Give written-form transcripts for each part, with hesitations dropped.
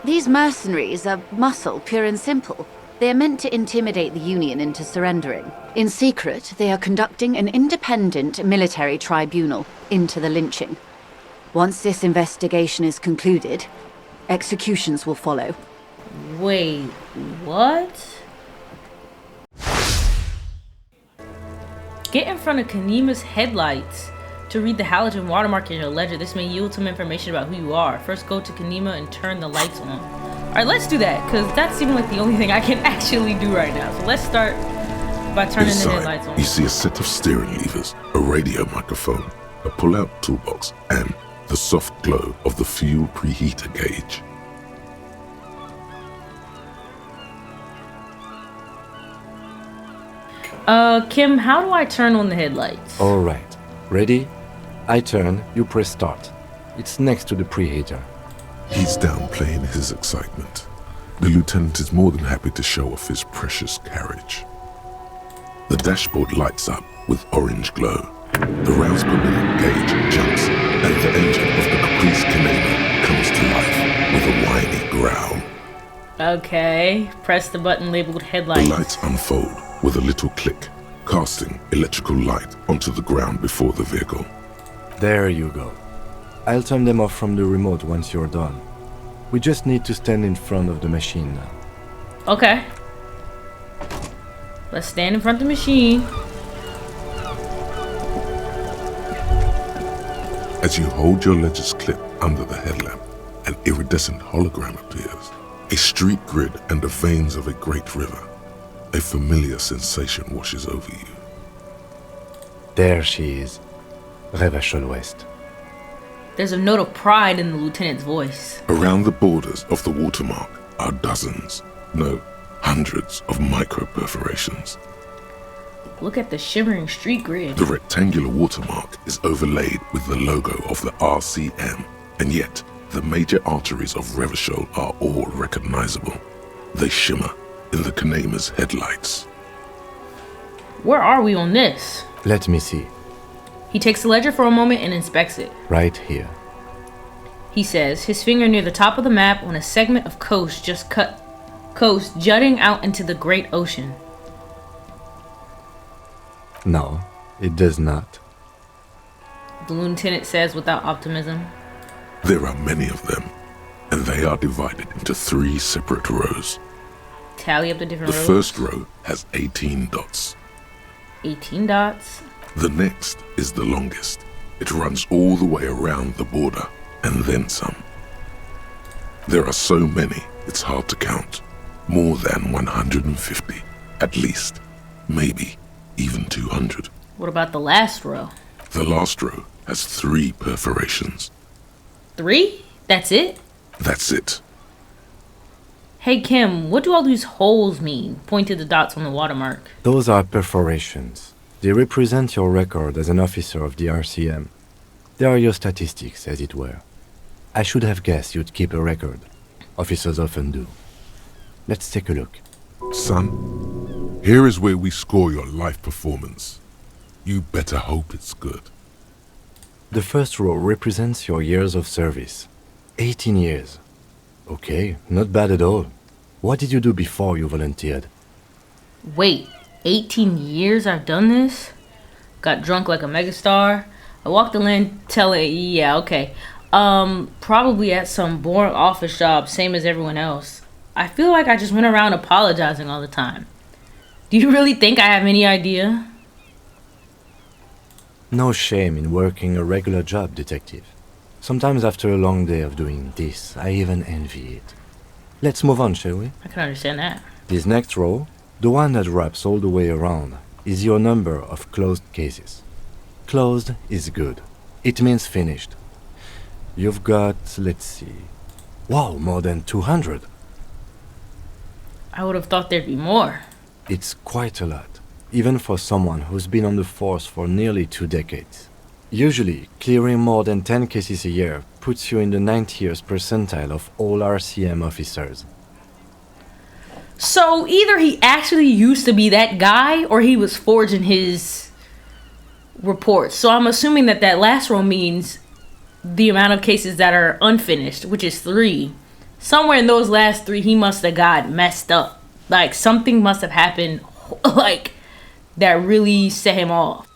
These mercenaries are muscle, pure and simple. They are meant to intimidate the Union into surrendering. In secret, they are conducting an independent military tribunal into the lynching. Once this investigation is concluded, executions will follow. Wait, what? Get in front of Kanima's headlights to read the halogen watermark in your ledger. This may yield some information about who you are. First, go to Kanima and turn the lights on. Alright, let's do that, because that seems like the only thing I can actually do right now. So let's start by turning the headlights on. You see a set of steering levers, a radio microphone, a pull-out toolbox, and the soft glow of the fuel preheater gauge. Kim, how do I turn on the headlights? Alright. Ready? I turn, you press start. It's next to the preheater. He's downplaying his excitement. The lieutenant is more than happy to show off his precious carriage. The dashboard lights up with orange glow. The rounds per minute gauge jumps, and the engine of the Caprice Canadian comes to life with a whiny growl. Okay, press the button labeled headlights. The lights unfold with a little click, casting electrical light onto the ground before the vehicle. There you go. I'll turn them off from the remote once you're done. We just need to stand in front of the machine now. Okay. Let's stand in front of the machine. As you hold your ledger's clip under the headlamp, an iridescent hologram appears. A street grid and the veins of a great river. A familiar sensation washes over you. There she is. Revachol West. There's a note of pride in the lieutenant's voice. Around the borders of the watermark are dozens, no, hundreds of micro-perforations. Look at the shimmering street grid. The rectangular watermark is overlaid with the logo of the RCM, and yet the major arteries of Revachol are all recognizable. They shimmer in the Kanema's headlights. Where are we on this? Let me see. He takes the ledger for a moment and inspects it. Right here. He says, his finger near the top of the map on a segment of coast jutting out into the great ocean. No, it does not. The lieutenant says without optimism. There are many of them, and they are divided into 3 separate rows. Tally up the different rows. The first row has 18 dots. 18 dots. The next is the longest. It runs all the way around the border, and then some. There are so many, it's hard to count. More than 150, at least. Maybe even 200. What about the last row? The last row has 3 perforations. 3? That's it? That's it. Hey Kim, what do all these holes mean? Point to the dots on the watermark. Those are perforations. They represent your record as an officer of the RCM. They are your statistics, as it were. I should have guessed you'd keep a record. Officers often do. Let's take a look. Son, here is where we score your life performance. You better hope it's good. The first row represents your years of service. 18 years. Okay, not bad at all. What did you do before you volunteered? Wait, 18 years I've done this? Got drunk like a megastar. I walked the land telling, yeah, okay. Probably at some boring office job, same as everyone else. I feel like I just went around apologizing all the time. Do you really think I have any idea? No shame in working a regular job, detective. Sometimes after a long day of doing this, I even envy it. Let's move on, shall we? I can understand that. This next row, the one that wraps all the way around, is your number of closed cases. Closed is good. It means finished. You've got, let's see... Wow, more than 200. I would have thought there'd be more. It's quite a lot, even for someone who's been on the force for nearly 2 decades. Usually, clearing more than 10 cases a year puts you in the 90th percentile of all RCM officers. So either he actually used to be that guy, or he was forging his reports. So I'm assuming that that last row means the amount of cases that are unfinished, which is 3. somewhere in those last 3, he must have got messed up. Like, something must have happened, like, that really set him off.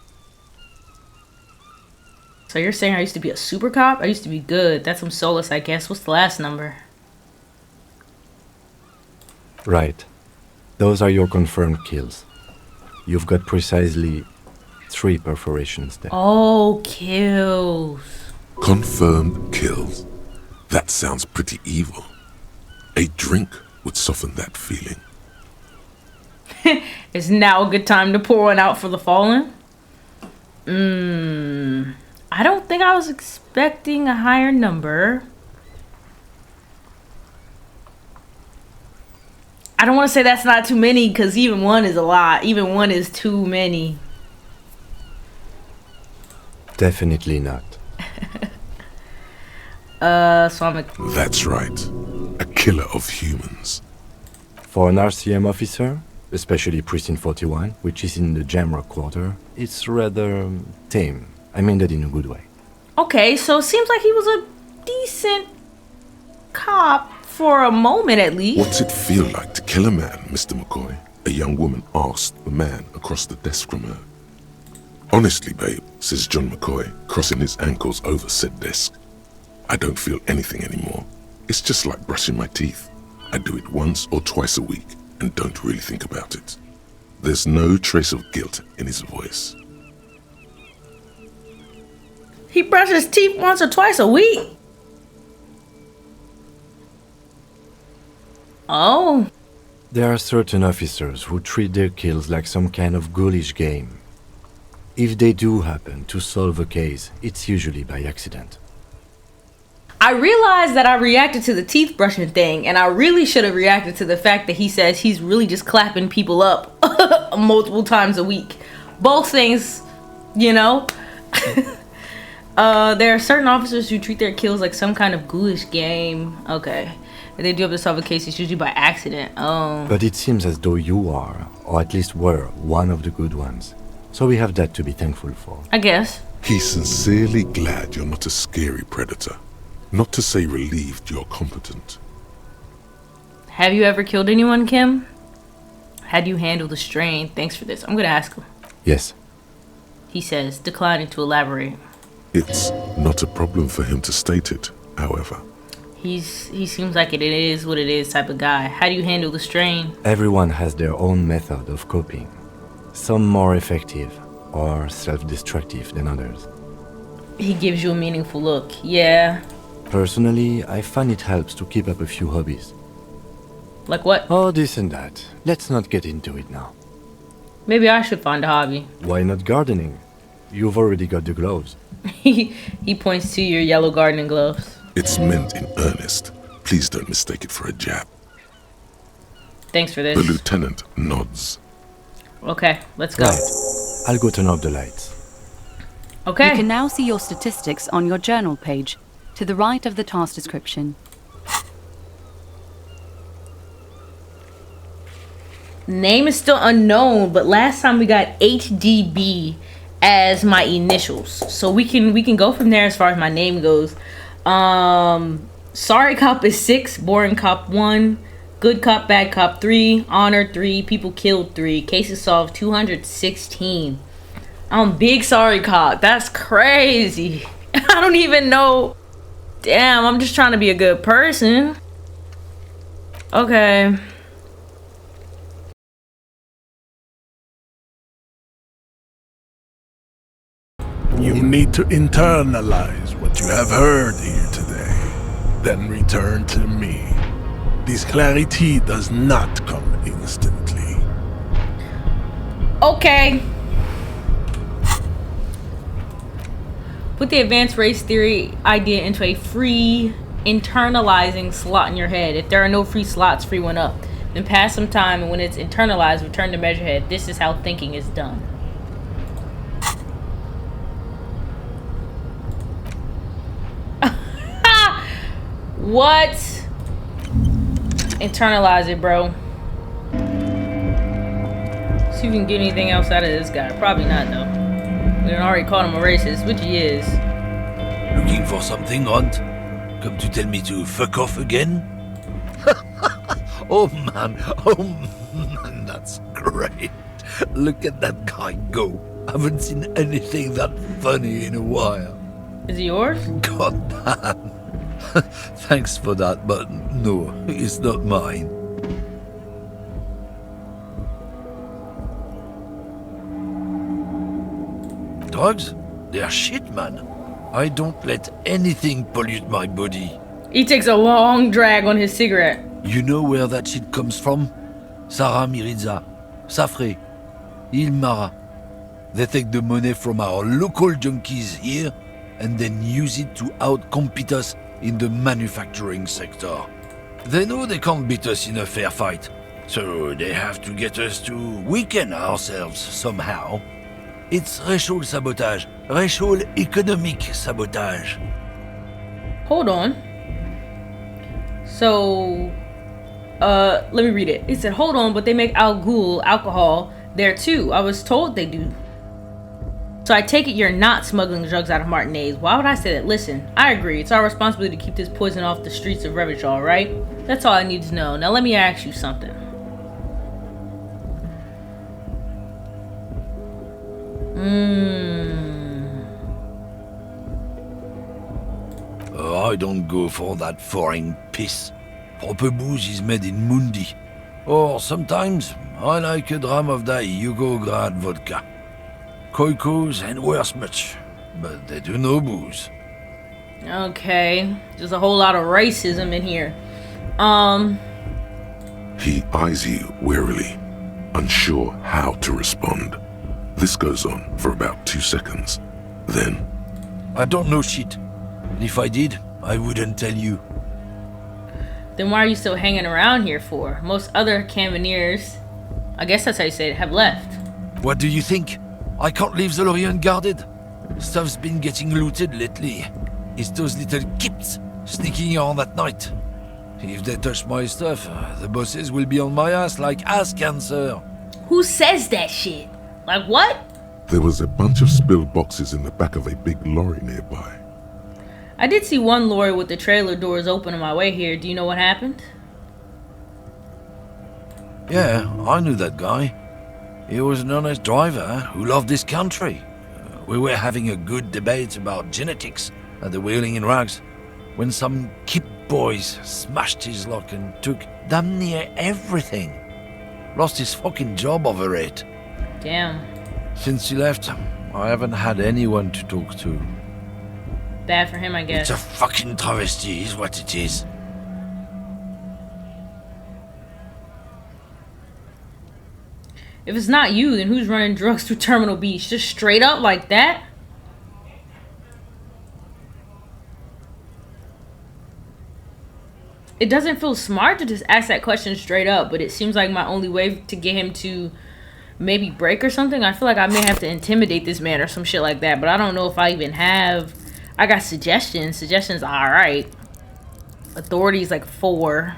So you're saying I used to be a super cop? I used to be good. That's some solace, I guess. What's the last number? Right. Those are your confirmed kills. You've got precisely 3 perforations there. Oh, kills. Confirmed kills. That sounds pretty evil. A drink would soften that feeling. Is now a good time to pour one out for the fallen? I don't think I was expecting a higher number. I don't want to say that's not too many, because even 1 is a lot. Even 1 is too many. Definitely not. So I'm a... That's right. A killer of humans. For an RCM officer, especially Precinct 41, which is in the Jamrock quarter, it's rather tame. I mean that in a good way. Okay, so it seems like he was a decent cop for a moment at least. What's it feel like to kill a man, Mr. McCoy? A young woman asked the man across the desk from her. Honestly, babe, says John McCoy, crossing his ankles over said desk. I don't feel anything anymore. It's just like brushing my teeth. I do it once or twice a week and don't really think about it. There's no trace of guilt in his voice. He brushes his teeth once or twice a week. Oh. There are certain officers who treat their kills like some kind of ghoulish game. If they do happen to solve a case, it's usually by accident. I realized that I reacted to the teeth brushing thing, and I really should have reacted to the fact that he says he's really just clapping people up multiple times a week. Both things, you know. There are certain officers who treat their kills like some kind of ghoulish game. Okay. If they do have to solve a case, it's usually by accident. Oh. But it seems as though you are, or at least were, one of the good ones. So we have that to be thankful for. I guess. He's sincerely glad you're not a scary predator. Not to say relieved you're competent. Have you ever killed anyone, Kim? How do you handle the strain? Thanks for this. I'm gonna ask him. Yes. He says, declining to elaborate. It's not a problem for him to state it, however. He seems like it is what it is type of guy. How do you handle the strain? Everyone has their own method of coping. Some more effective or self-destructive than others. He gives you a meaningful look. Yeah. Personally, I find it helps to keep up a few hobbies. Like what? Oh, this and that. Let's not get into it now. Maybe I should find a hobby. Why not gardening? You've already got the gloves. He points to your yellow gardening gloves. It's meant in earnest. Please don't mistake it for a jab. Thanks for this. The lieutenant nods. Okay, let's go. Right. I'll go turn off the lights. Okay. You can now see your statistics on your journal page, to the right of the task description. Name is still unknown, but last time we got HDB as my initials, so we can go from there as far as my name goes. Sorry Cop is 6, Boring Cop 1, Good Cop, Bad Cop 3, Honor 3, People Killed 3, Cases Solved 216. I'm Big Sorry Cop. That's crazy. I don't even know. Damn, I'm just trying to be a good person. Okay. You need to internalize what you have heard here today, then return to me. This clarity does not come instantly. Okay. Put the advanced race theory idea into a free internalizing slot in your head. If there are no free slots, free one up. Then pass some time, and when it's internalized, return to measurehead. This is how thinking is done. What? Internalize it, bro. See if we can get anything else out of this guy. Probably not, though. We already called him a racist, which he is. Looking for something, Runt? Come to tell me to fuck off again? Oh man, that's great. Look at that guy go. I haven't seen anything that funny in a while. Is it yours? God damn. Thanks for that, but no, it's not mine. Drugs? They're shit, man. I don't let anything pollute my body. He takes a long drag on his cigarette. You know where that shit comes from? Sarah Miriza, Safre, Ilmara. They take the money from our local junkies here and then use it to outcompete us in the manufacturing sector. They know they can't beat us in a fair fight, so they have to get us to weaken ourselves somehow. It's racial sabotage, racial economic sabotage. Hold on. So, let me read it. It said, hold on, but they make Al Ghul alcohol there too. I was told they do. So I take it you're not smuggling drugs out of Martinez. Why would I say that? Listen, I agree. It's our responsibility to keep this poison off the streets of Revachol, right? That's all I need to know. Now let me ask you something. I don't go for that foreign piss. Proper booze is made in Mundi. Or sometimes I like a dram of that Yugograd vodka. Koikos and worse much, but they do no booze. Okay, there's a whole lot of racism in here. He eyes you warily, unsure how to respond. This goes on for about 2 seconds. Then, I don't know shit. And if I did, I wouldn't tell you. Then why are you still hanging around here for? Most other Camineers, I guess that's how you say it, have left. What do you think? I can't leave the lorry unguarded. Stuff's been getting looted lately. It's those little kips sneaking on at night. If they touch my stuff, the bosses will be on my ass like ass cancer. Who says that shit? Like what? there was a bunch of spilled boxes in the back of a big lorry nearby. I did see one lorry with the trailer doors open on my way here. Do you know what happened? Yeah, I knew that guy. He was an honest driver who loved this country. We were having a good debate about genetics at the Wheeling in Rags when some Kip boys smashed his luck and took damn near everything. Lost his fucking job over it. Damn. Since he left, I haven't had anyone to talk to. Bad for him, I guess. It's a fucking travesty is what it is. If it's not you, then who's running drugs through Terminal Beach? Just straight up like that? It doesn't feel smart to just ask that question straight up, but it seems like my only way to get him to maybe break or something. I feel like I may have to intimidate this man or some shit like that, but I don't know if I even have... I got suggestions. Suggestions are alright. Authorities like 4.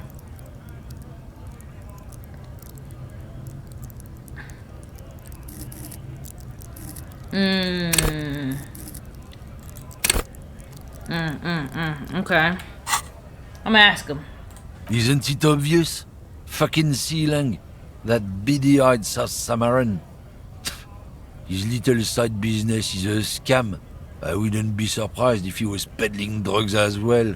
Okay. I'm gonna ask him. Isn't it obvious? Fucking Sealang. That beady-eyed South Samaran. His little side business is a scam. I wouldn't be surprised if he was peddling drugs as well.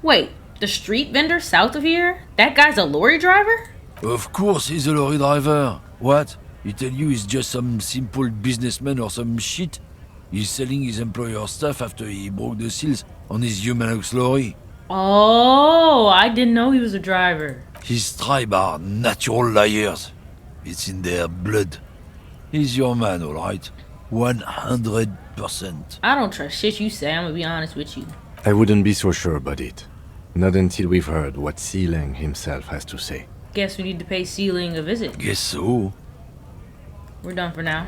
Wait, the street vendor south of here? That guy's a lorry driver? Of course he's a lorry driver. What? He tell you he's just some simple businessman or some shit? He's selling his employer stuff after he broke the seals on his Humanox lorry. Oh, I didn't know he was a driver. His tribe are natural liars. It's in their blood. He's your man, alright? 100%. I don't trust shit you say, I'm gonna be honest with you. I wouldn't be so sure about it. Not until we've heard what Sealang himself has to say. Guess we need to pay Sealing a visit. Guess so. We're done for now.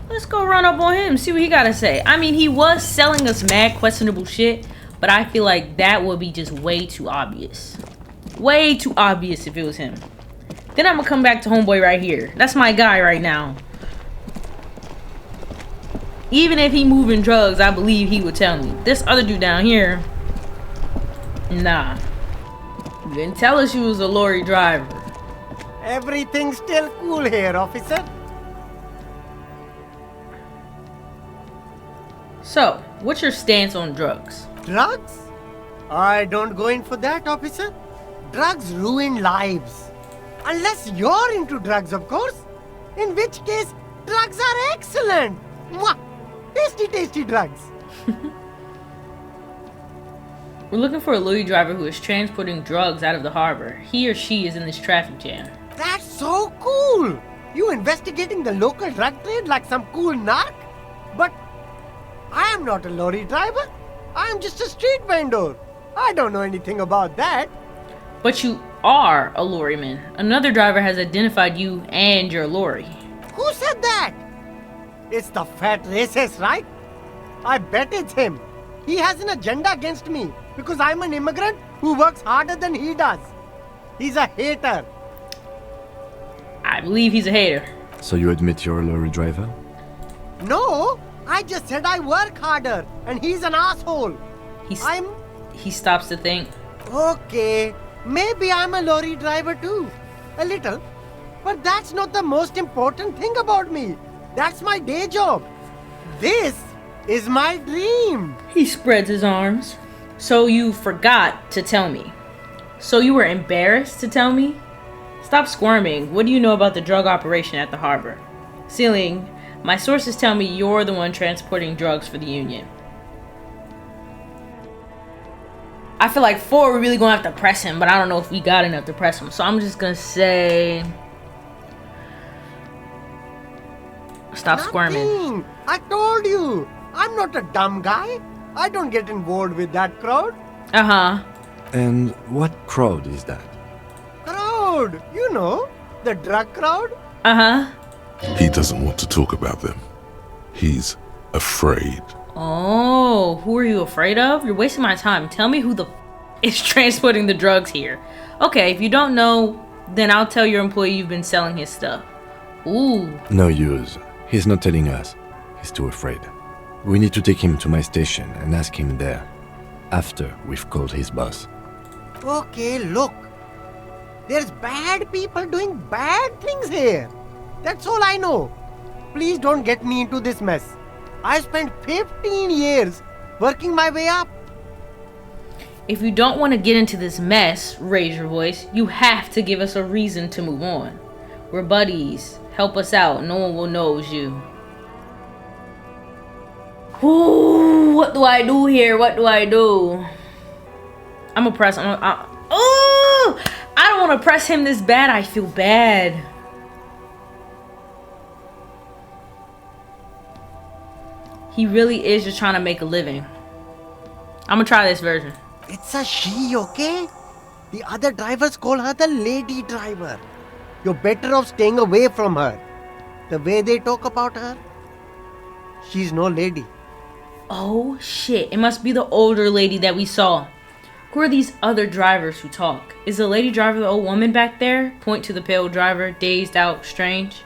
Let's go run up on him, see what he gotta say. I mean, he was selling us mad questionable shit, but I feel like that would be just way too obvious. Way too obvious if it was him. Then I'm gonna come back to homeboy right here. That's my guy right now. Even if he moving drugs, I believe he would tell me. This other dude down here, nah. You didn't tell us you was a lorry driver. Everything's still cool here, officer. So, what's your stance on drugs? Drugs? I don't go in for that, officer. Drugs ruin lives. Unless you're into drugs, of course. In which case, drugs are excellent. Mwah! Tasty, tasty drugs. We're looking for a lorry driver who is transporting drugs out of the harbor. He or she is in this traffic jam. That's so cool. You investigating the local drug trade like some cool narc? But I am not a lorry driver. I am just a street vendor. I don't know anything about that. But you are a lorryman. Another driver has identified you and your lorry. Who said that? It's the fat racist, right? I bet it's him. He has an agenda against me because I'm an immigrant who works harder than he does. He's a hater. I believe he's a hater. So you admit you're a lorry driver? No, I just said I work harder and he's an asshole. He stops to think. Okay, maybe I'm a lorry driver too. A little. But that's not the most important thing about me. That's my day job. This is my dream. He spreads his arms. So you forgot to tell me. So you were embarrassed to tell me? Stop squirming. What do you know about the drug operation at the harbor? Ceiling, my sources tell me you're the one transporting drugs for the Union. I feel like 4, we're really gonna have to press him, but I don't know if we got enough to press him. So I'm just gonna say... Stop squirming. Nothing. I told you. I'm not a dumb guy. I don't get involved with that crowd. Uh-huh. And what crowd is that? Crowd. You know, the drug crowd. Uh-huh. He doesn't want to talk about them. He's afraid. Oh, who are you afraid of? You're wasting my time. Tell me who the is transporting the drugs here. Okay, if you don't know, then I'll tell your employee you've been selling his stuff. Ooh. No use. He's not telling us. He's too afraid. We need to take him to my station and ask him there. After we've called his boss. Okay, look. There's bad people doing bad things here. That's all I know. Please don't get me into this mess. I spent 15 years working my way up. If you don't want to get into this mess, raise your voice, you have to give us a reason to move on. We're buddies. Help us out. No one will know it's you. Ooh, what do I do here? What do I do? I'm gonna press. Oh! I don't want to press him this bad. I feel bad. He really is just trying to make a living. I'm gonna try this version. It's a she, okay? The other drivers call her the lady driver. You're better off staying away from her. The way they talk about her, she's no lady. Oh shit, it must be the older lady that we saw. Who are these other drivers who talk? Is the lady driver the old woman back there? Point to the pale driver, dazed out, strange.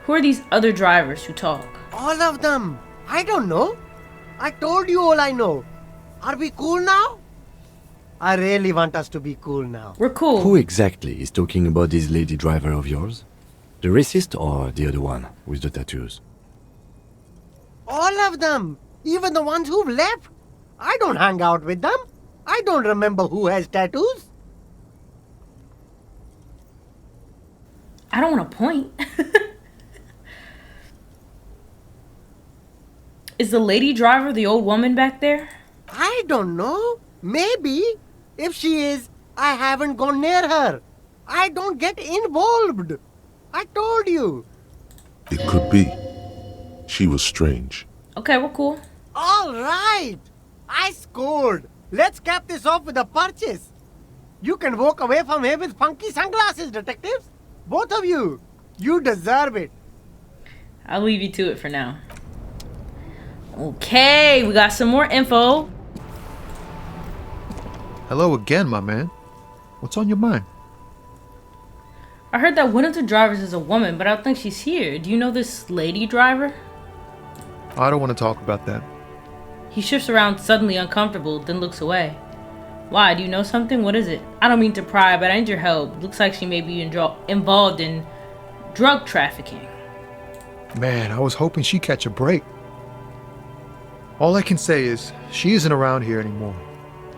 Who are these other drivers who talk? All of them. I don't know. I told you all I know. Are we cool now? I really want us to be cool now. We're cool. Who exactly is talking about this lady driver of yours? The racist or the other one with the tattoos? All of them. Even the ones who've left. I don't hang out with them. I don't remember who has tattoos. I don't want to point. Is the lady driver the old woman back there? I don't know. Maybe. If she is, I haven't gone near her. I don't get involved. I told you. It could be. She was strange. Okay, we're cool. All right. I scored. Let's cap this off with a purchase. You can walk away from here with funky sunglasses, detectives. Both of you. You deserve it. I'll leave you to it for now. Okay, we got some more info. Hello again, my man. What's on your mind? I heard that one of the drivers is a woman, but I don't think she's here. Do you know this lady driver? I don't want to talk about that. He shifts around, suddenly uncomfortable, then looks away. Why? Do you know something? What is it? I don't mean to pry, but I need your help. Looks like she may be involved in drug trafficking. Man, I was hoping she'd catch a break. All I can say is, she isn't around here anymore.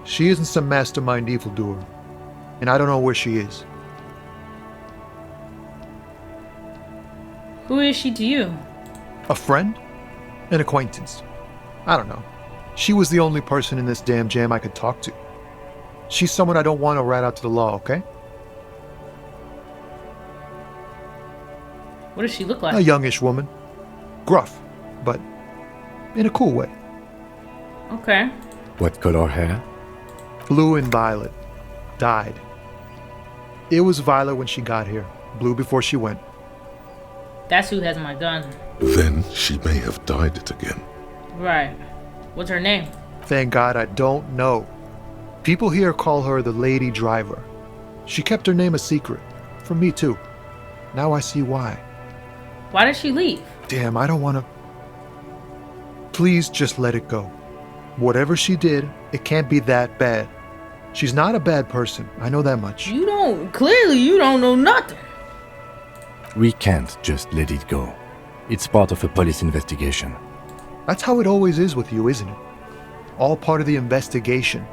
She isn't some mastermind evildoer. And I don't know where she is. Who is she to you? A friend? An acquaintance. I don't know. She was the only person in this damn jam I could talk to. She's someone I don't want to rat out to the law, okay? What does she look like? A youngish woman. Gruff, but in a cool way. Okay. What color hair? Blue and violet. Dyed. It was violet when she got here. Blue before she went. That's who has my gun. Then she may have dyed it again. Right. What's her name? Thank God I don't know. People here call her the Lady Driver. She kept her name a secret. From me too. Now I see why. Why did she leave? Damn, I don't want to... Please just let it go. Whatever she did, it can't be that bad. She's not a bad person. I know that much. Clearly you don't know nothing. We can't just let it go. It's part of a police investigation. That's how it always is with you, isn't it? All part of the investigation.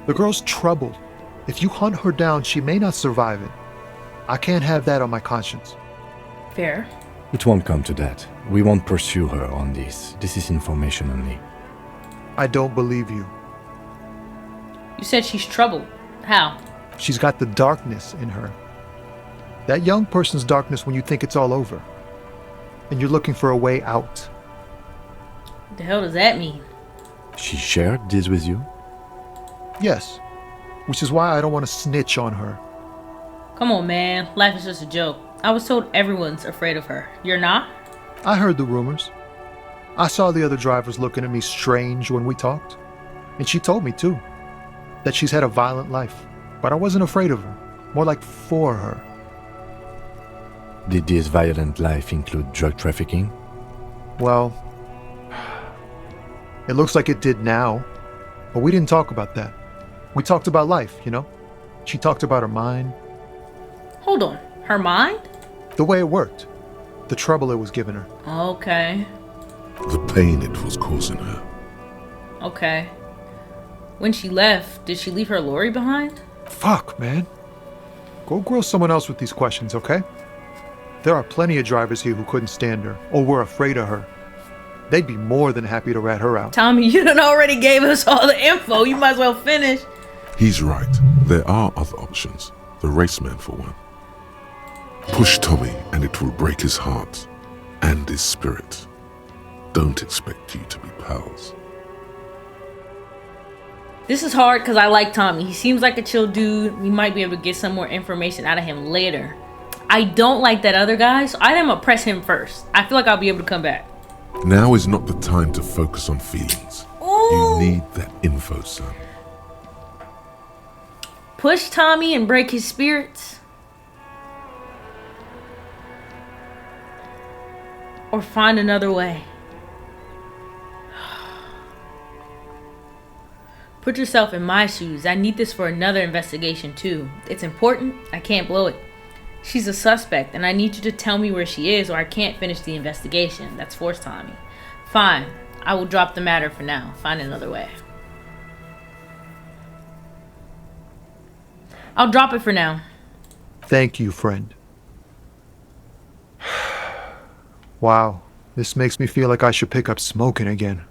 The girl's troubled. If you hunt her down, she may not survive it. I can't have that on my conscience. Fair. It won't come to that. We won't pursue her on this. This is information only. I don't believe you. You said she's troubled. How? She's got the darkness in her. That young person's darkness when you think it's all over. And you're looking for a way out. What the hell does that mean? She shared this with you? Yes. Which is why I don't want to snitch on her. Come on, man. Life is just a joke. I was told everyone's afraid of her. You're not? I heard the rumors. I saw the other drivers looking at me strange when we talked. And she told me, too, that she's had a violent life. But I wasn't afraid of her. More like for her. Did this violent life include drug trafficking? Well, it looks like it did now. But we didn't talk about that. We talked about life, you know? She talked about her mind. Hold on. Her mind? The way it worked. The trouble it was giving her. Okay. The pain it was causing her. Okay. When she left, did she leave her lorry behind? Fuck, man. Go grill someone else with these questions, okay? There are plenty of drivers here who couldn't stand her, or were afraid of her. They'd be more than happy to rat her out. Tommy, you done already gave us all the info. You might as well finish. He's right. There are other options. The raceman, for one. Push Tommy and it will break his heart and his spirit. Don't expect you to be pals. This is hard because I like Tommy. He seems like a chill dude. We might be able to get some more information out of him later. I don't like that other guy, so I think I'm gonna press him first. I feel like I'll be able to come back. Now is not the time to focus on feelings. Ooh. You need that info, son. Push Tommy and break his spirits? Or find another way? Put yourself in my shoes. I need this for another investigation too. It's important. I can't blow it. She's a suspect and I need you to tell me where she is or I can't finish the investigation. That's forced Tommy. Fine. I will drop the matter for now. Find another way. I'll drop it for now. Thank you, friend. Wow, this makes me feel like I should pick up smoking again.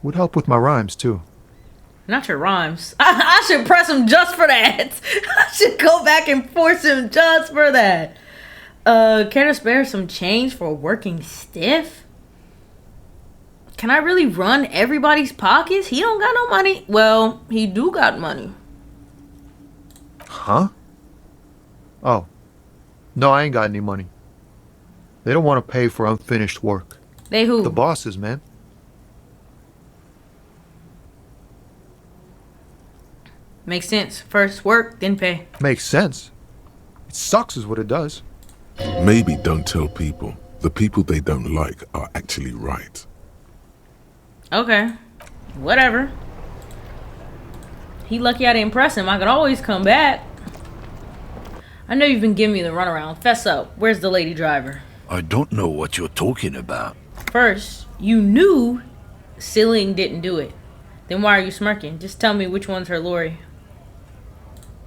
Would help with my rhymes, too. Not your rhymes. I should press him just for that. I should go back and force him just for that. Care to spare some change for working stiff? Can I really run everybody's pockets? He don't got no money. Well, he do got money. Huh? Oh. No, I ain't got any money. They don't want to pay for unfinished work. They who? The bosses, man. Makes sense. First work, then pay. Makes sense. It sucks is what it does. Maybe don't tell people. The people they don't like are actually right. Okay. Whatever. He lucky I didn't impress him. I could always come back. I know you've been giving me the runaround. Fess up. Where's the lady driver? I don't know what you're talking about. First, you knew Sealing didn't do it. Then why are you smirking? Just tell me which one's her lorry.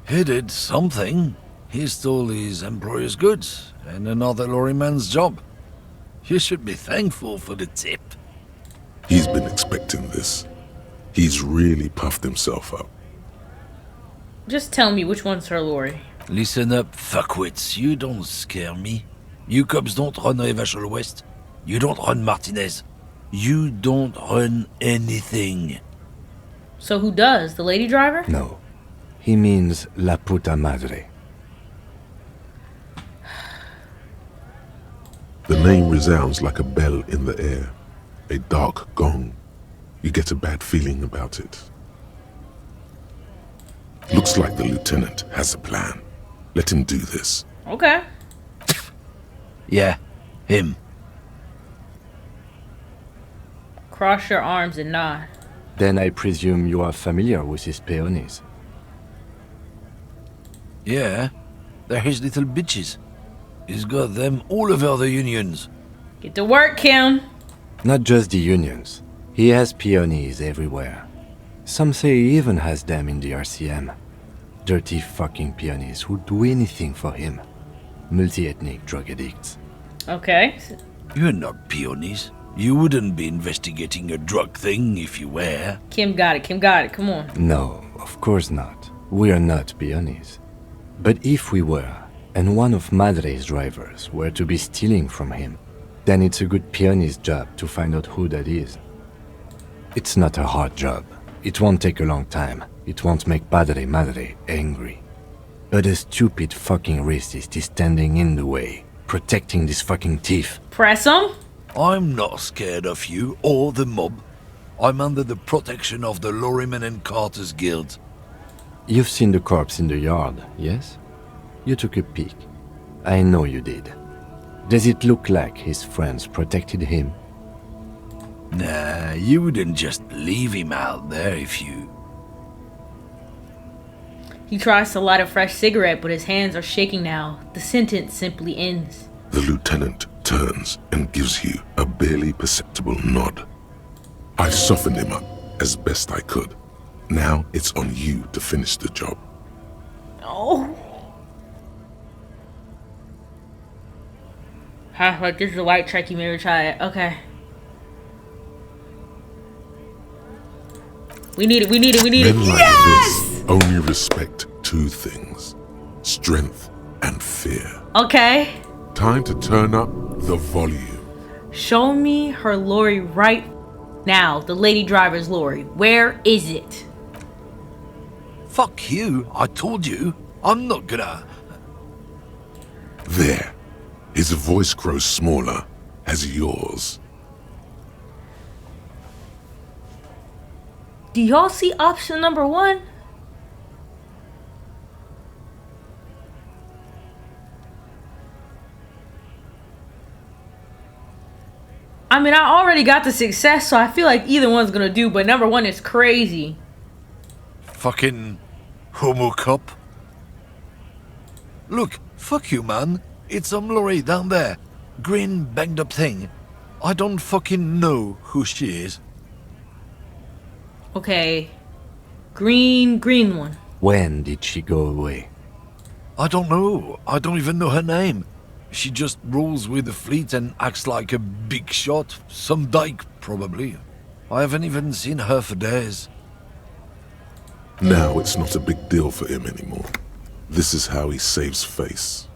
He did something. He stole his employer's goods and another lorryman's job. You should be thankful for the tip. He's been expecting this. He's really puffed himself up. Just tell me which one's her lorry. Listen up, fuckwits. You don't scare me. You cops don't run Revachol West. You don't run Martinez. You don't run anything. So who does? The lady driver? No. He means La Puta Madre. The name resounds like a bell in the air, a dark gong. You get a bad feeling about it. Looks like the lieutenant has a plan. Let him do this. Okay. Yeah, him. Cross your arms and nod. Then I presume you are familiar with his peonies. Yeah, they're his little bitches. He's got them all over the unions. Get to work, Kim. Not just the unions. He has peonies everywhere. Some say he even has them in the RCM. Dirty fucking peonies who'd do anything for him. Multi-ethnic drug addicts. Okay. You're not peonies. You wouldn't be investigating a drug thing if you were. Kim got it. Kim got it. Come on. No, of course not. We are not peonies. But if we were, and one of Madre's drivers were to be stealing from him, then it's a good peony's job to find out who that is. It's not a hard job. It won't take a long time. It won't make Padre Madre angry. But a stupid fucking racist is standing in the way, protecting this fucking thief. Press him. I'm not scared of you or the mob. I'm under the protection of the Lorrymen and Carters Guild. You've seen the corpse in the yard, yes? You took a peek. I know you did. Does it look like his friends protected him? Nah, you wouldn't just leave him out there if you... He tries to light a fresh cigarette, but his hands are shaking now. The sentence simply ends. The lieutenant turns and gives you a barely perceptible nod. I softened him up as best I could. Now it's on you to finish the job. Oh. Huh, like this is a white track, you maybe try it. Okay. We need it, we need it, we need it. Men like this only respect two things: strength and fear. Okay. Time to turn up the volume. Show me her lorry right now. The lady driver's lorry. Where is it? Fuck you, I told you. I'm not gonna... There. His voice grows smaller as yours. Do y'all see option number 1? I mean, I already got the success, so I feel like either one's gonna do, but number 1 is crazy. Fucking homo cop. Look, fuck you, man. It's some lorry down there. Green banged up thing. I don't fucking know who she is. Okay. Green one. When did she go away? I don't know. I don't even know her name. She just rolls with the fleet and acts like a big shot. Some dyke, probably. I haven't even seen her for days. Now it's not a big deal for him anymore. This is how he saves face.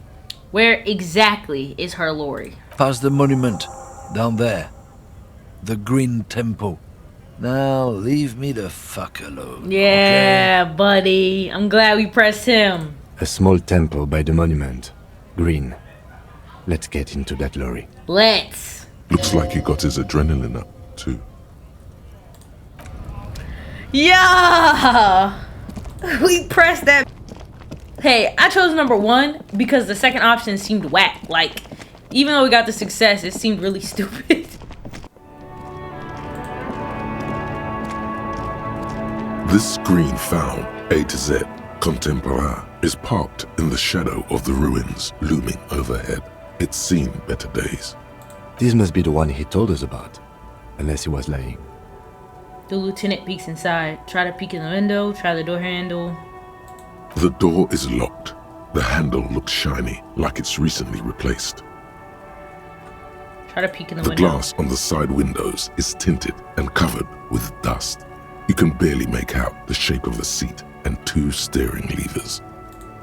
Where exactly is her lorry? Past the monument. Down there. The Green Temple. Now leave me the fuck alone. Yeah, okay? buddy. I'm glad we pressed him. A small temple by the monument. Green. Let's get into that lorry. Let's. Looks like he got his adrenaline up, too. Yeah! We pressed that. Hey, I chose number 1 because the second option seemed whack. Like, even though we got the success, it seemed really stupid. This screen found A to Z, Contemporain, is parked in the shadow of the ruins looming overhead. It's seen better days. This must be the one he told us about, unless he was lying. The lieutenant peeks inside. Try to peek in the window, try the door handle. The door is locked. The handle looks shiny, like it's recently replaced. Try to peek in the The window. glass on the side windows is tinted and covered with dust. You can barely make out the shape of a seat and 2 steering levers.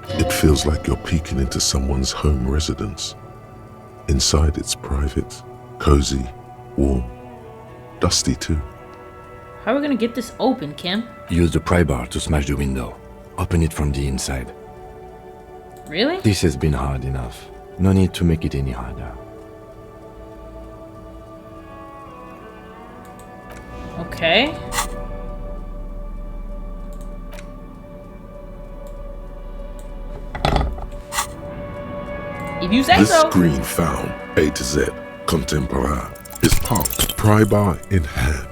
It feels like you're peeking into someone's home residence. Inside it's private, cozy, warm, dusty too. How are we gonna get this open, Kim? Use the pry bar to smash the window. Open it from the inside. Really? This has been hard enough. No need to make it any harder. Okay. If you say This so. screen found, A to Z, Contemporain, is parked, pry bar in hand.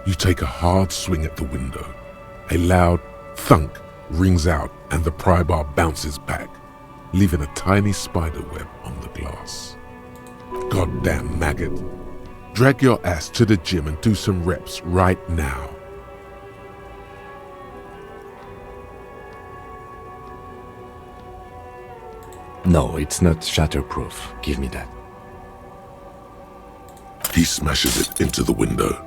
You take a hard swing at the window. A loud thunk rings out and the pry bar bounces back, leaving a tiny spider web on the glass. Goddamn maggot. Drag your ass to the gym and do some reps right now. No, it's not shatterproof. Give me that. He smashes it into the window.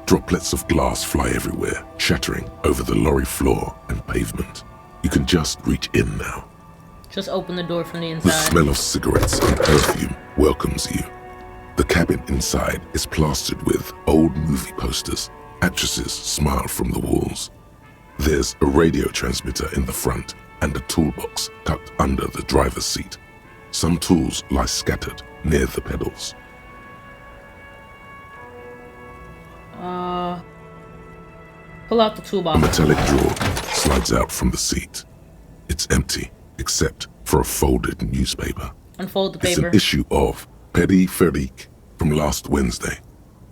Droplets of glass fly everywhere, shattering over the lorry floor and pavement. You can just reach in now. Just open the door from the The inside. smell of cigarettes and perfume welcomes you. The cabin inside is plastered with old movie posters. Actresses smile from the walls. There's a radio transmitter in the front and a toolbox tucked under the driver's seat. Some tools lie scattered near the pedals. Pull out the A toolbox. metallic drawer slides out from the seat. It's empty, except for a folded newspaper. Unfold the It's paper. an issue of Pt.6 from last Wednesday.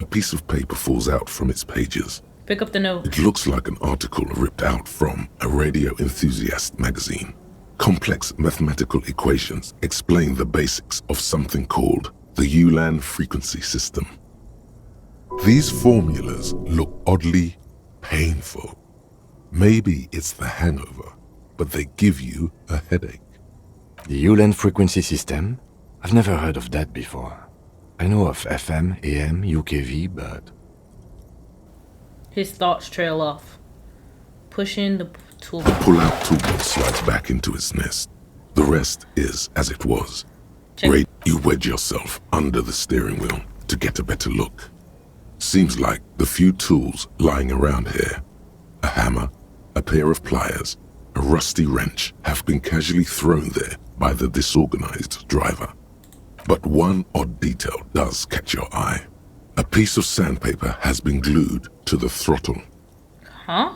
A piece of paper falls out from its pages. Pick up the note. It looks like an article ripped out from a radio enthusiast magazine. Complex mathematical equations explain the basics of something called the Ulan frequency system. These formulas look oddly painful. Maybe it's the hangover, but they give you a headache. The Ulan frequency system? I've never heard of that before. I know of FM, AM, UKV, but... His thoughts trail off. Push in the toolbox. Pull-out toolbox slides back into its nest. The rest is as it was. Check. You wedge yourself under the steering wheel to get a better look. Seems like the few tools lying around here, a hammer, a pair of pliers, a rusty wrench, have been casually thrown there by the disorganized driver. But one odd detail does catch your eye. A piece of sandpaper has been glued to the throttle. Huh?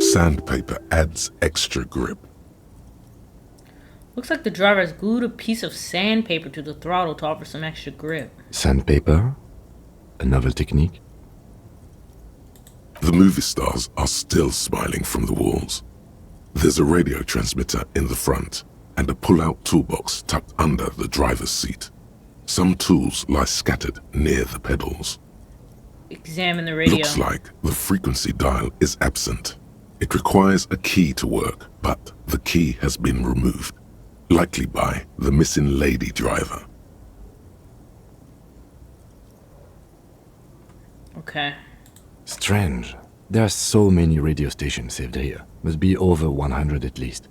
Sandpaper adds extra grip. Looks like the driver has glued a piece of sandpaper to the throttle to offer some extra grip. Sandpaper? A novel technique? The movie stars are still smiling from the walls. There's a radio transmitter in the front and a pull-out toolbox tucked under the driver's seat. Some tools lie scattered near the pedals. Examine the radio. Looks like the frequency dial is absent. It requires a key to work, but the key has been removed, likely by the missing lady driver. Okay. Strange. There are so many radio stations saved here. Must be over 100 at least.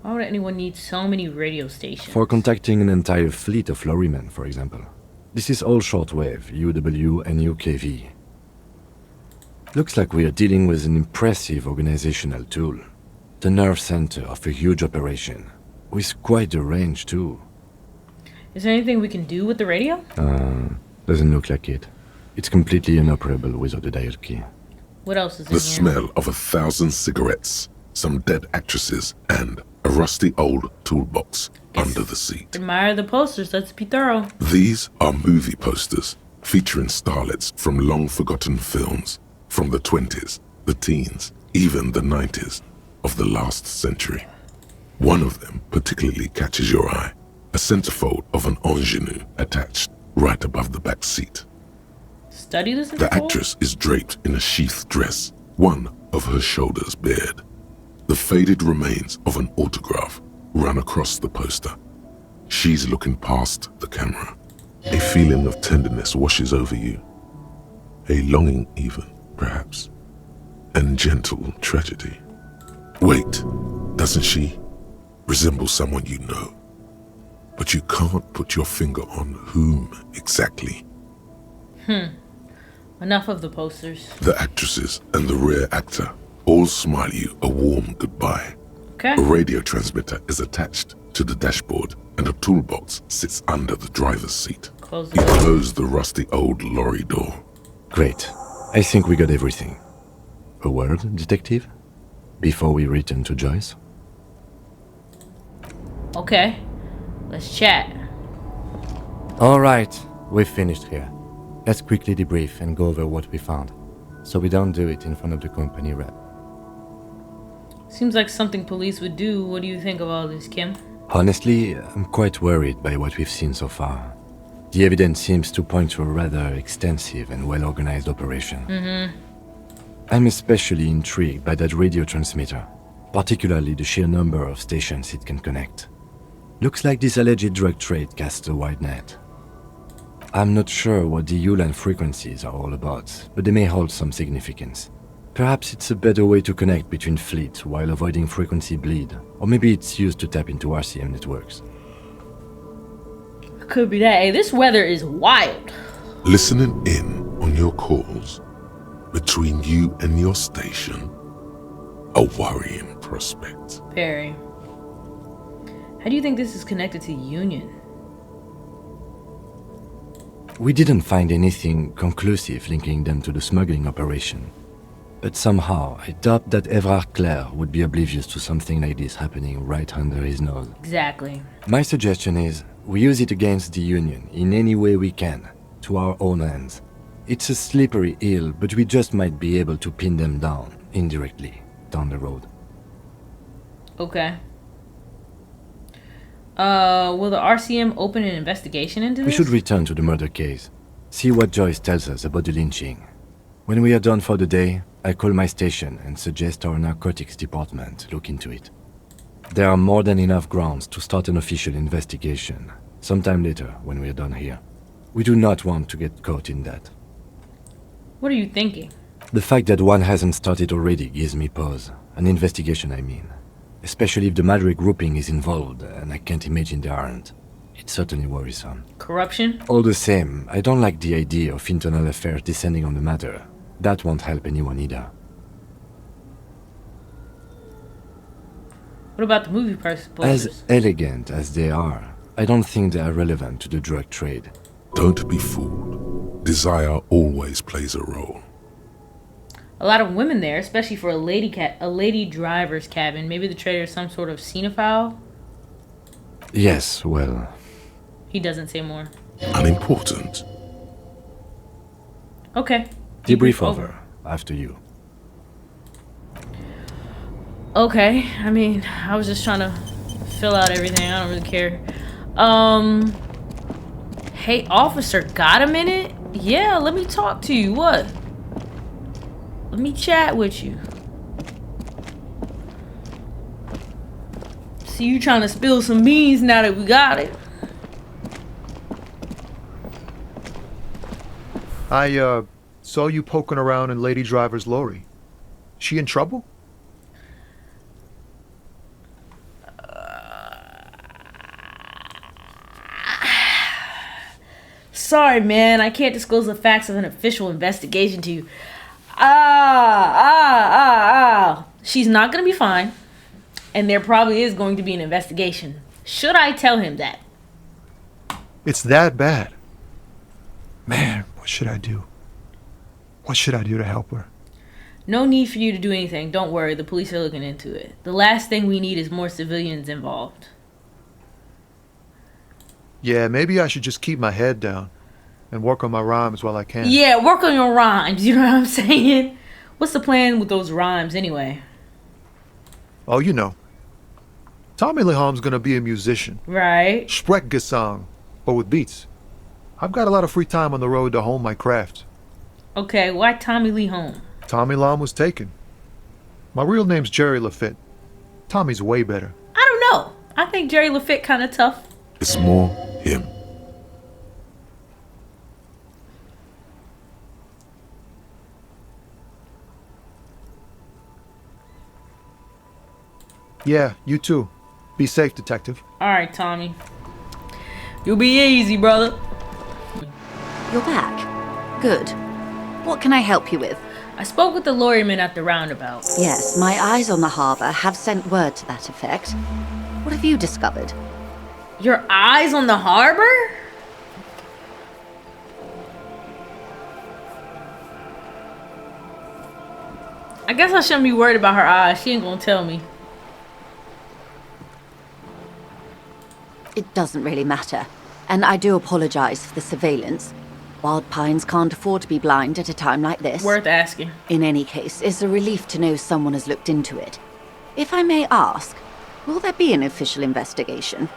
Why would anyone need so many radio stations? For contacting an entire fleet of lorrymen, for example. This is all shortwave, UW and UKV. Looks like we are dealing with an impressive organizational tool. The nerve center of a huge operation. With quite a range too. Is there anything we can do with the radio? Doesn't look like it. It's completely inoperable without a dial key. What else is in The here? smell of 1,000 cigarettes, some dead actresses, and a rusty old toolbox under the seat. Admire the posters. Let's be thorough. These are movie posters featuring starlets from long-forgotten films. from the 20s, the teens, even the 90s of the last century. One of them particularly catches your eye, a centerfold of an ingenue attached right above the back seat. Study this. The actress is draped in a sheath dress, one of her shoulders bared. The faded remains of an autograph run across the poster. She's looking past the camera. A feeling of tenderness washes over you. A longing even, perhaps. And gentle tragedy. Wait, doesn't she resemble someone you know? But you can't put your finger on whom exactly. Enough of the posters. The actresses and the rare actor all smile you a warm goodbye. Okay. A radio transmitter is attached to the dashboard and a toolbox sits under the driver's seat. Close You the door. close the rusty old lorry door. Great. I think we got everything. A word, detective? Before we return to Joyce? Okay. Let's chat. Alright, we've finished here. Let's quickly debrief and go over what we found, so we don't do it in front of the company rep. Seems like something police would do. What do you think of all this, Kim? Honestly, I'm quite worried by what we've seen so far. The evidence seems to point to a rather extensive and well-organized operation. I'm especially intrigued by that radio transmitter, particularly the sheer number of stations it can connect. Looks like this alleged drug trade casts a wide net. I'm not sure what the Ulan frequencies are all about, but they may hold some significance. Perhaps it's a better way to connect between fleets while avoiding frequency bleed, or maybe it's used to tap into RCM networks. Could be that. Hey, this weather is wild. Listening in on your calls between you and your station, a worrying prospect. Perry. How do you think this is connected to Union? We didn't find anything conclusive linking them to the smuggling operation. But somehow, I doubt that Evrard Claire would be oblivious to something like this happening right under his nose. Exactly. My suggestion is, we use it against the Union in any way we can, to our own ends. It's a slippery hill, but we just might be able to pin them down, indirectly, down the road. Okay. Will the RCM open an investigation into this? We should return to the murder case, see what Joyce tells us about the lynching. When we are done for the day, I call my station and suggest our narcotics department look into it. There are more than enough grounds to start an official investigation, sometime later when we are done here. We do not want to get caught in that. What are you thinking? The fact that one hasn't started already gives me pause. An investigation, I mean. Especially if the Madrid grouping is involved, and I can't imagine they aren't. It's certainly worrisome. Corruption? All the same, I don't like the idea of internal affairs descending on the matter. That won't help anyone either. What about the movie posters? As elegant as they are, I don't think they are relevant to the drug trade. Don't be fooled. Desire always plays a role. A lot of women there, especially for a lady driver's cabin. Maybe the trader is some sort of cinephile? Yes, well... He doesn't say more. Unimportant. Okay. Debrief over. After you. Okay. I mean, I was just trying to fill out everything. I don't really care. Hey, officer, got a minute? Yeah, let me talk to you. What? Let me chat with you. See, you trying to spill some beans now that we got it. I saw you poking around in Lady Driver's lorry. She in trouble? Sorry, man. I can't disclose the facts of an official investigation to you. She's not gonna be fine. And there probably is going to be an investigation. Should I tell him that? It's that bad. Man, what should I do? What should I do to help her? No need for you to do anything. Don't worry. The police are looking into it. The last thing we need is more civilians involved. Yeah, maybe I should just keep my head down and work on my rhymes while I can. Yeah, work on your rhymes. You know what I'm saying? What's the plan with those rhymes anyway? Oh, you know. Tommy Leham's gonna be a musician. Right. Sprechgesang, but with beats. I've got a lot of free time on the road to hone my craft. Okay, why Tommy Lee Home? Tommy Lam was taken. My real name's Jerry Lafitte. Tommy's way better. I don't know. I think Jerry Lafitte kind of tough. It's more him. Yeah, you too. Be safe, detective. Alright, Tommy. You'll be easy, brother. You're back. Good. What can I help you with? I spoke with the lawyerman at the roundabout. Yes, my eyes on the harbour have sent word to that effect. What have you discovered? Your eyes on the harbor? I guess I shouldn't be worried about her eyes. She ain't gonna tell me. It doesn't really matter. And I do apologise for the surveillance. Wild Pines can't afford to be blind at a time like this. Worth asking. In any case, it's a relief to know someone has looked into it. If I may ask, will there be an official investigation?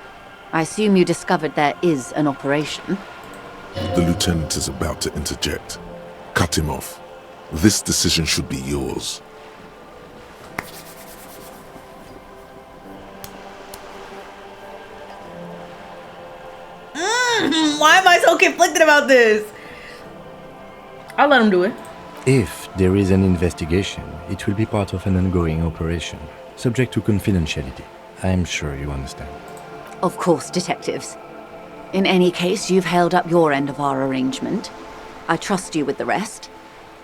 I assume you discovered there is an operation. The lieutenant is about to interject. Cut him off. This decision should be yours. Why am I so conflicted about this? I'll let him do it. If there is an investigation, it will be part of an ongoing operation, subject to confidentiality. I'm sure you understand. Of course, detectives. In any case, you've held up your end of our arrangement. I trust you with the rest.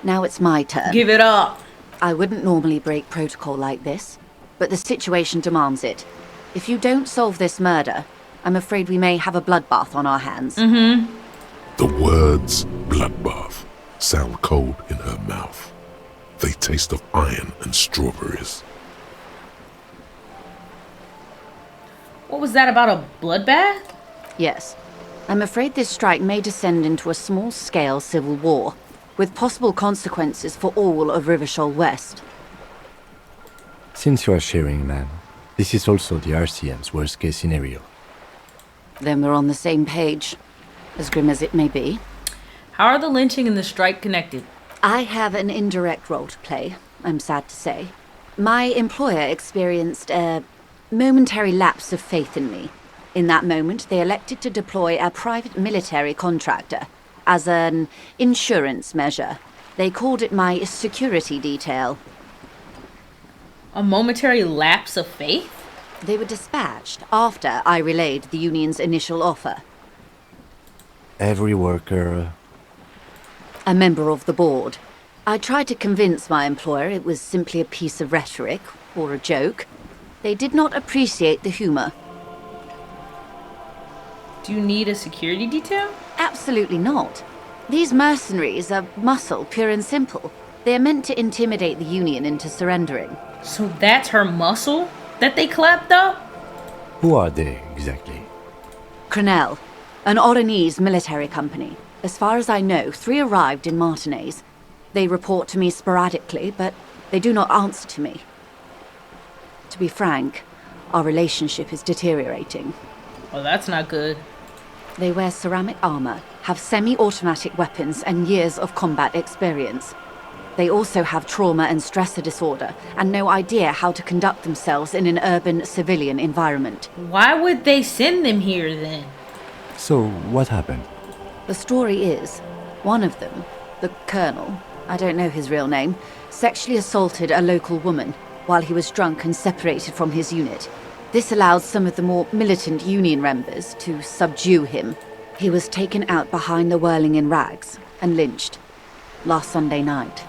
Now it's my turn. Give it up. I wouldn't normally break protocol like this, but the situation demands it. If you don't solve this murder, I'm afraid we may have a bloodbath on our hands. The words bloodbath sound cold in her mouth. They taste of iron and strawberries. What was that about, a bloodbath? Yes. I'm afraid this strike may descend into a small-scale civil war, with possible consequences for all of Rivershoal West. Since you are sharing, ma'am, this is also the RCM's worst-case scenario. Then we're on the same page, as grim as it may be. How are the lynching and the strike connected? I have an indirect role to play, I'm sad to say. My employer experienced a momentary lapse of faith in me. In that moment, they elected to deploy a private military contractor as an insurance measure. They called it my security detail. A momentary lapse of faith? They were dispatched after I relayed the union's initial offer. Every worker... A member of the board. I tried to convince my employer it was simply a piece of rhetoric or a joke. They did not appreciate the humor. Do you need a security detail? Absolutely not. These mercenaries are muscle, pure and simple. They are meant to intimidate the Union into surrendering. So that's her muscle that they clapped up? Who are they, exactly? Crenell, an Oranese military company. As far as I know, 3 arrived in Martinez. They report to me sporadically, but they do not answer to me. To be frank, our relationship is deteriorating. Well, that's not good. They wear ceramic armor, have semi-automatic weapons, and years of combat experience. They also have trauma and stressor disorder, and no idea how to conduct themselves in an urban civilian environment. Why would they send them here then? So, what happened? The story is, one of them, the colonel, I don't know his real name, sexually assaulted a local woman while he was drunk and separated from his unit. This allowed some of the more militant Union members to subdue him. He was taken out behind the whirling in rags and lynched last Sunday night.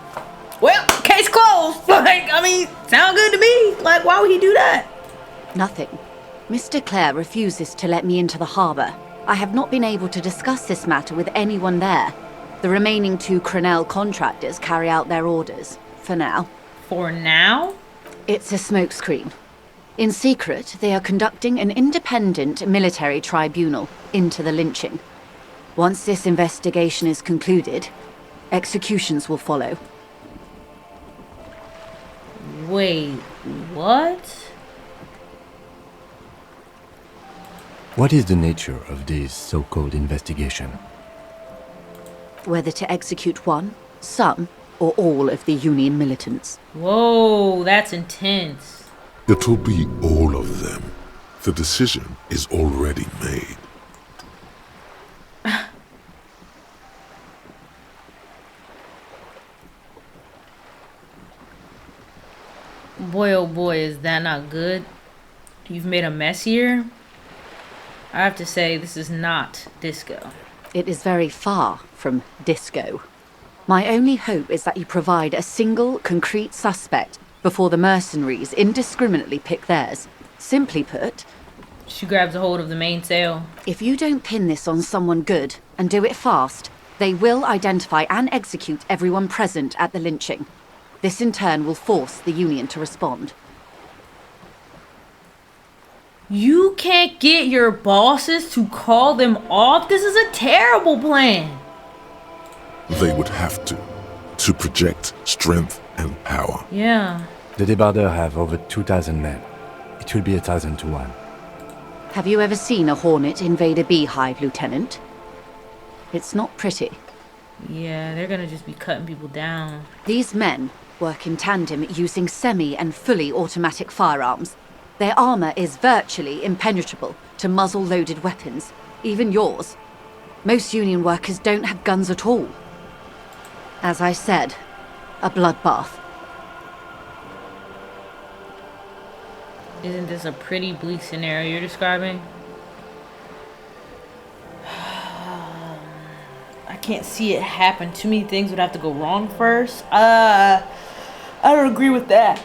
Well, case closed. Sound good to me. Why would he do that? Nothing. Mr. Clare refuses to let me into the harbour. I have not been able to discuss this matter with anyone there. The remaining 2 Crenell contractors carry out their orders, for now. For now? It's a smokescreen. In secret, they are conducting an independent military tribunal into the lynching. Once this investigation is concluded, executions will follow. Wait, what? What is the nature of this so-called investigation? Whether to execute one, some, or all of the Union militants. Whoa, that's intense. It'll be all of them. The decision is already made. Boy, oh boy, is that not good? You've made a mess here. I have to say, this is not disco. It is very far from disco. My only hope is that you provide a single, concrete suspect before the mercenaries indiscriminately pick theirs. Simply put, She grabs a hold of the mainsail. if you don't pin this on someone good, and do it fast, they will identify and execute everyone present at the lynching. This in turn will force the Union to respond. You can't get your bosses to call them off? This is a terrible plan. They would have to project strength and power. Yeah. The Debarder have over 2,000 men. It will be 1,000 to 1. Have you ever seen a hornet invade a beehive, Lieutenant? It's not pretty. Yeah, they're gonna just be cutting people down. These men work in tandem using semi and fully automatic firearms. Their armor is virtually impenetrable to muzzle-loaded weapons, even yours. Most Union workers don't have guns at all. As I said, a bloodbath. Isn't this a pretty bleak scenario you're describing? I can't see it happen. Too many things would have to go wrong first. I don't agree with that.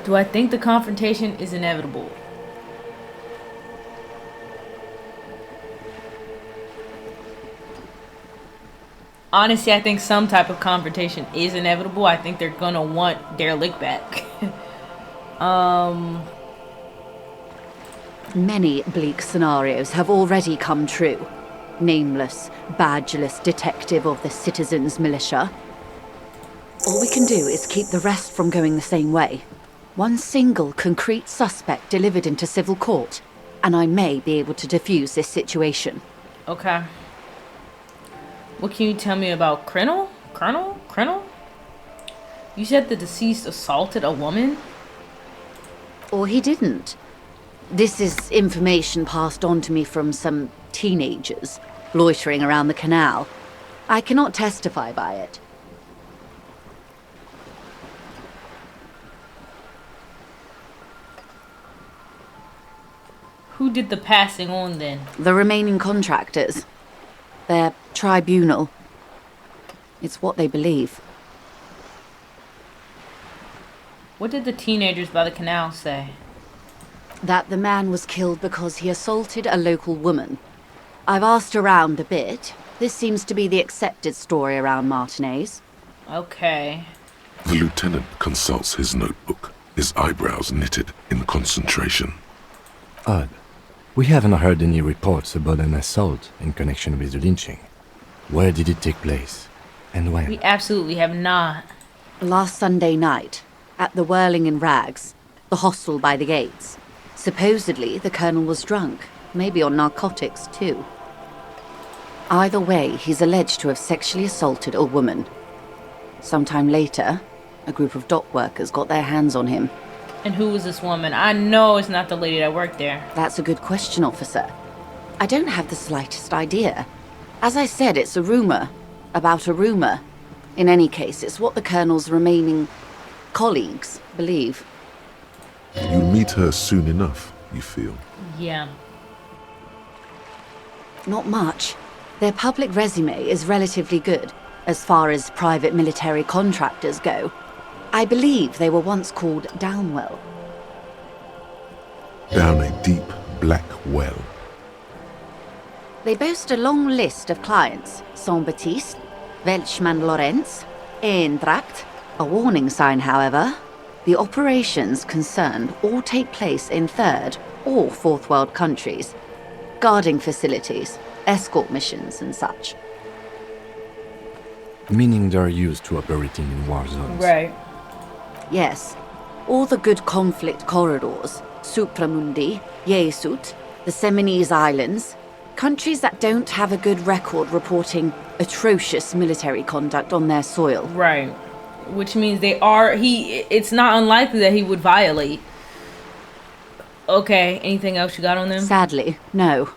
Do I think the confrontation is inevitable? Honestly, I think some type of confrontation is inevitable. I think they're gonna want their lick back. Many bleak scenarios have already come true. Nameless, badgeless detective of the citizens' militia. All we can do is keep the rest from going the same way. One single concrete suspect delivered into civil court, and I may be able to defuse this situation. Okay. What can you tell me about Colonel? You said the deceased assaulted a woman? Or he didn't. This is information passed on to me from some teenagers loitering around the canal. I cannot testify by it. Who did the passing on then? The remaining contractors. Their tribunal. It's what they believe. What did the teenagers by the canal say? That the man was killed because he assaulted a local woman. I've asked around a bit. This seems to be the accepted story around Martinez. Okay. The lieutenant consults his notebook, his eyebrows knitted in concentration. Odd. We haven't heard any reports about an assault in connection with the lynching. Where did it take place? And when? We absolutely have not. Last Sunday night, at the Whirling in Rags, the hostel by the gates. Supposedly, the colonel was drunk, maybe on narcotics too. Either way, he's alleged to have sexually assaulted a woman. Sometime later, a group of dock workers got their hands on him. And who was this woman? I know it's not the lady that worked there. That's a good question, officer. I don't have the slightest idea. As I said, it's a rumor about a rumor. In any case, it's what the colonel's remaining colleagues believe. You'll meet her soon enough, you feel. Yeah. Not much. Their public resume is relatively good, as far as private military contractors go. I believe they were once called Downwell. Down a deep, black well. They boast a long list of clients. Saint-Baptiste, Welchman Lorenz, Eintracht. A warning sign, however. The operations concerned all take place in third or fourth world countries. Guarding facilities, escort missions and such. meaning they're used to operating in war zones. Right. Yes. All the good conflict corridors, Supramundi, Yesut, the Seminese Islands, countries that don't have a good record reporting atrocious military conduct on their soil. Right. Which means it's not unlikely that he would violate. Okay, anything else you got on them? Sadly, no.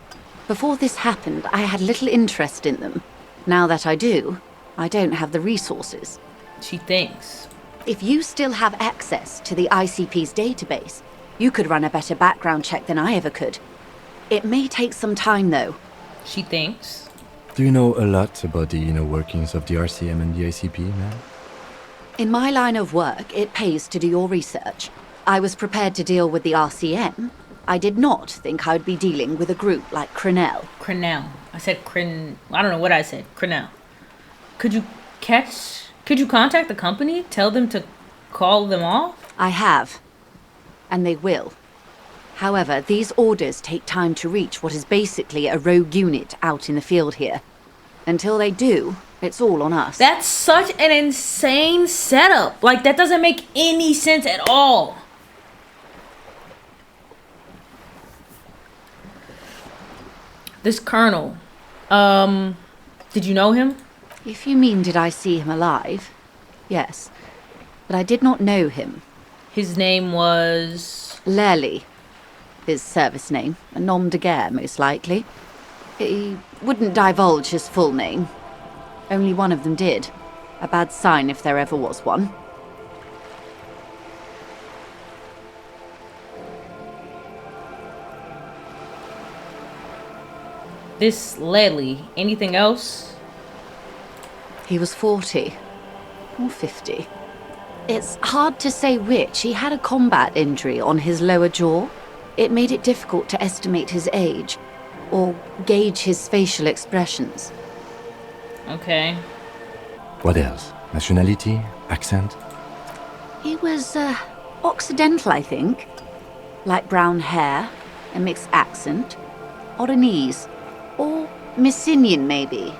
Before this happened, I had little interest in them. Now that I do, I don't have the resources. She thinks. If you still have access to the ICP's database, you could run a better background check than I ever could. It may take some time, though. She thinks. Do you know a lot about the inner workings of the RCM and the ICP, man? In my line of work, it pays to do your research. I was prepared to deal with the RCM. I did not think I would be dealing with a group like Crenell. Crenell. I said I don't know what I said. Crenell. Could you contact the company? Tell them to call them off? I have. And they will. However, these orders take time to reach what is basically a rogue unit out in the field here. Until they do, it's all on us. That's such an insane setup. Like, that doesn't make any sense at all. This colonel, did you know him? If you mean did I see him alive, yes. But I did not know him. His name was... Lely. His service name. A nom de guerre, most likely. He wouldn't divulge his full name. Only one of them did. A bad sign if there ever was one. This Lely. Anything else? He was 40. Or 50. It's hard to say which. He had a combat injury on his lower jaw. It made it difficult to estimate his age, or gauge his facial expressions. Okay. What else? Nationality? Accent? He was, Occidental, I think. Light brown hair, a mixed accent, Oranese, or Messinian, maybe.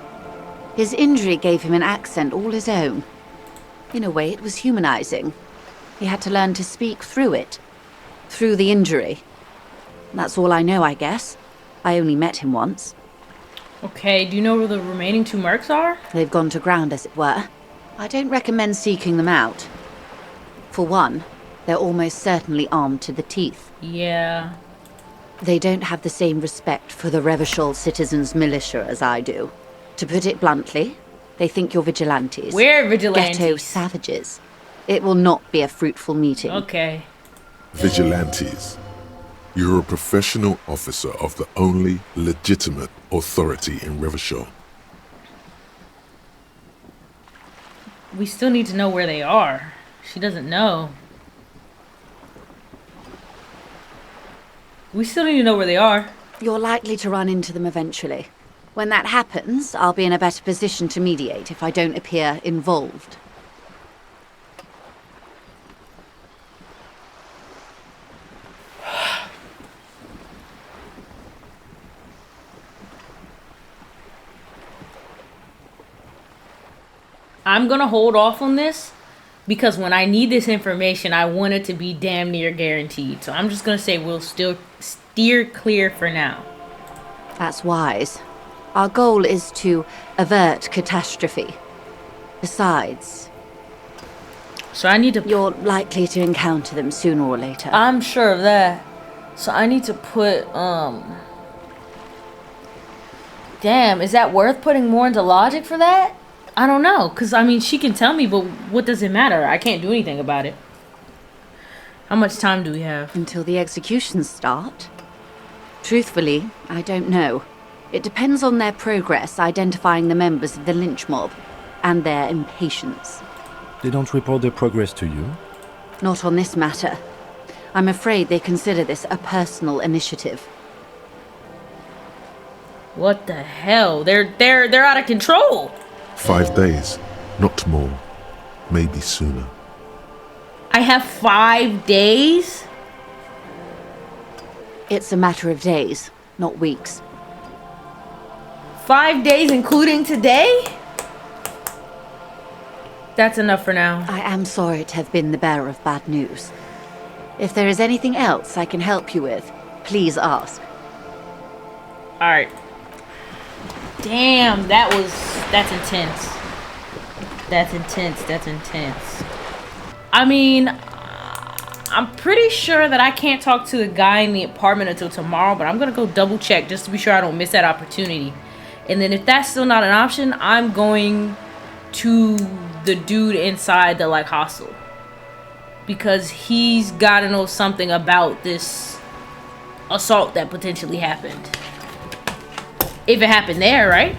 His injury gave him an accent all his own. In a way, it was humanizing. He had to learn to speak through it. Through the injury. That's all I know, I guess. I only met him once. Okay, do you know where the remaining 2 mercs are? They've gone to ground, as it were. I don't recommend seeking them out. For one, they're almost certainly armed to the teeth. Yeah. They don't have the same respect for the Revachol citizens' militia as I do. To put it bluntly, they think you're vigilantes. We're vigilantes. Ghetto savages. It will not be a fruitful meeting. Okay. Vigilantes. You're a professional officer of the only legitimate authority in Revachol. We still need to know where they are. She doesn't know. We still need to know where they are. You're likely to run into them eventually. When that happens, I'll be in a better position to mediate if I don't appear involved. I'm gonna hold off on this because when I need this information, I want it to be damn near guaranteed. So I'm just gonna say we'll still steer clear for now. That's wise. Our goal is to avert catastrophe. Besides, So I need to... you're likely to encounter them sooner or later. I'm sure of that. So I need to put, Damn, is that worth putting more into logic for that? I don't know, because, I mean, she can tell me, but what does it matter? I can't do anything about it. How much time do we have? Until the executions start? Truthfully, I don't know. It depends on their progress identifying the members of the lynch mob, and their impatience. They don't report their progress to you? Not on this matter. I'm afraid they consider this a personal initiative. What the hell? They're out of control! 5 days, not more. Maybe sooner. I have 5 days? It's a matter of days, not weeks. 5 days including today? That's enough for now. I am sorry to have been the bearer of bad news. If there is anything else I can help you with, please ask. Alright. Damn, that's intense. That's intense. I mean, I'm pretty sure that I can't talk to the guy in the apartment until tomorrow, but I'm gonna go double check just to be sure I don't miss that opportunity. And then if that's still not an option, I'm going to the dude inside the like hostel, because he's gotta know something about this assault that potentially happened. If it happened there, right?